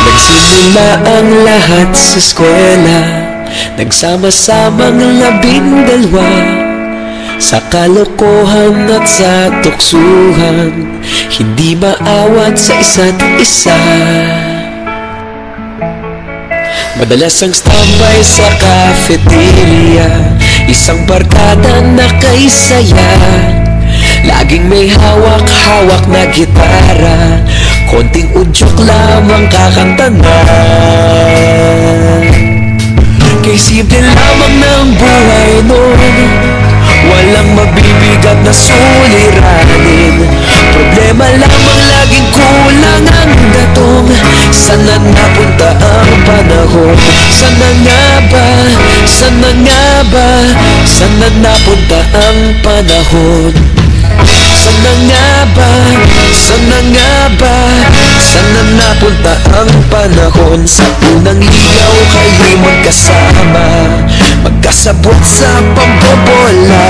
Nagsimula ang lahat sa eskwela, nagsama-samang 12 sa kalokohan at sa tuksuhan, hindi maawat sa isa't isa. Madalas ang standby sa cafeteria, isang barkada na kay saya, laging may hawak-hawak na gitara, konting udyok lamang kakanta na. Kay simple lamang ng buhay nun, walang mabibigat na suliranin, problema lamang laging kulang ang datong. Sana napunta ang panahon? Sana nga ba? Sana nga ba? Sana napunta ang panahon? Sana nga ba? Sana nga ba? Sana napunta ang panahon? Sa unang ligaw kayo'y magkasama, magkasabot sa pambobola,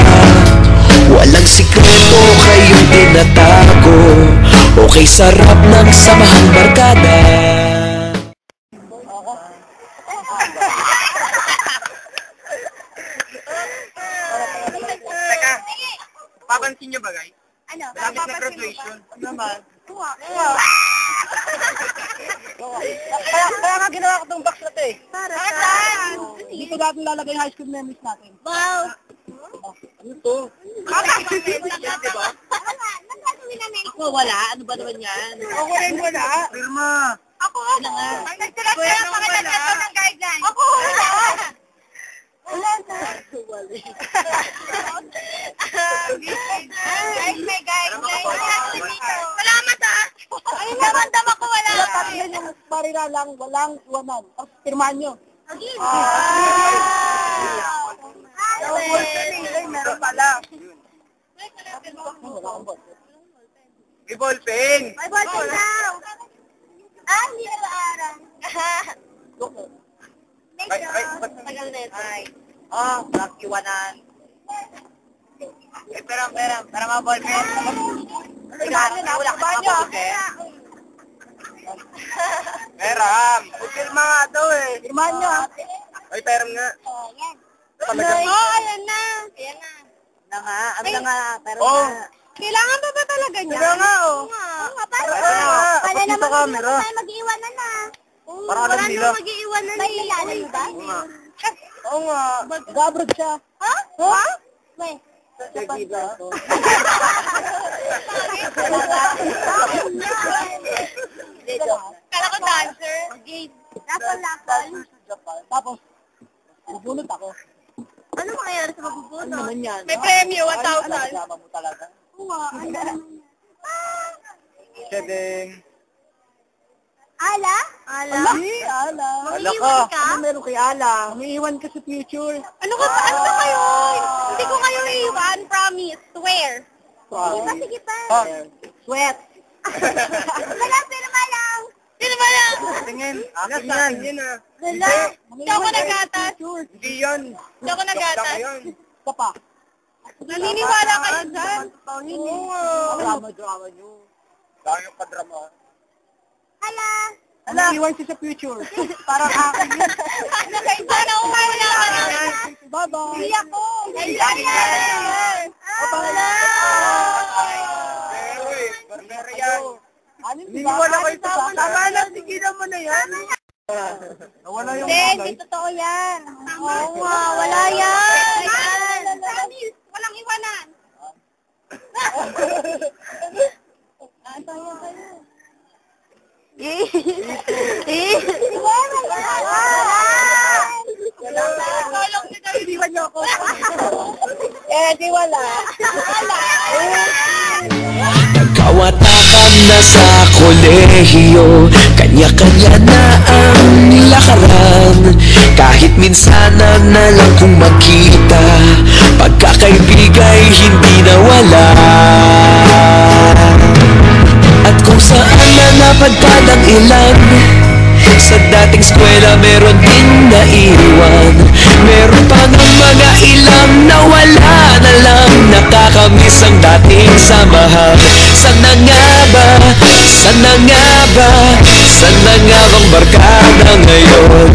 walang sikreto kayong tinatago, okay sarap ng samahang barkada. Teka, papansin nyo ba guys? Ano? Malapit na graduation. Naman. Kaya nga ginawa ko itong box na ito eh. Para saan? Dito natin lalagay yung high school memories natin. Wow! Ano to? Diba? Ako wala. Ano ba naman yan? Ako rin wala. Firma. Ako! Ano nga? Ang nagtira-tira sa kanila ng guidelines. Ako wala! Wala na. Guys, may guidelines. Salamat ah! Ay, naman ko wala. Yan yung barila lang, walang iwanan. Tapos pirmahan nyo. Meron pala. May ballpen. May ballpen daw. Ah, hindi na ba-arang? Tagal na ito. Walang iwanan. Pera mga ballpen. Wala ka mga ballpen. Meram. Pirma nga daw eh. Pirmahan nyo ha. Ay, peram nga. Yan. Talaga. Ayan na. Ayan na. Ano nga? Ano na nga? Pero Oh. na. Kailangan pa ba talaga niya? Kailangan nga, oh. Oo nga, para Kaya nga, para tapos naman sa camera. tayo mag-iwanan na. Oo, Para wala alam nila. naman mag-iwanan. May lalayo ba? Oo nga. Oo nga. Gabrod siya. Ha? Ha? Wait. Kala ko dancer. Lakol. Tapos, bubunot ako. Ano mangyayari sa Ano magbubunot? naman yan? May premyo, 1,000. Kasama mo talaga. Oo nga, ano naman yan? Shedeng. Ala? Ala? Ay, Ala. Mag-iwan ka? Ano meron kay Ala? Umiiwan ka sa future. Ano ba kayo? Hindi ko kayo iiwan, promise. Swear. Sige pa. Sweat. Wala, pirma lang. Pirma lang. Tingin. Akin yan. Yun ah. Wala. Hindi ako nagatas. Hindi yan. Hindi ako nagatas. Ka pa. Naniniwala kayo dyan? Oo nga. Drama nyo. Dahil yung kadrama. Hala. Umiiwan siya sa future. Parang akin yun. Sana umawala ka na. Bye-bye. Hindi ako. Ayan. Wala. Uy, barbero yan. Niniwala kayo sa Tama lang, sige naman na yan. Nawala yung Hindi, bagay. hindi totoo yan. Oo nga, wala yan. Promise, walang iwanan. Tama kayo. Tulong niyo daw, iniwan niyo ako. Di wala. Nagkawatakan na sa kolehiyo, kanya-kanya na ang lakaran. Kahit minsanan na lang kung magkita, pagkakaibigay hindi nawala. At kung saan na napadpad ang ilan, Sa dating eskwela meron din naiwan. Meron pa ng mga ilang nawala na lang. Nakakamiss ang dating samahan. Sana nga ba? Sana nga ba? Sana nga bang barkada ngayon?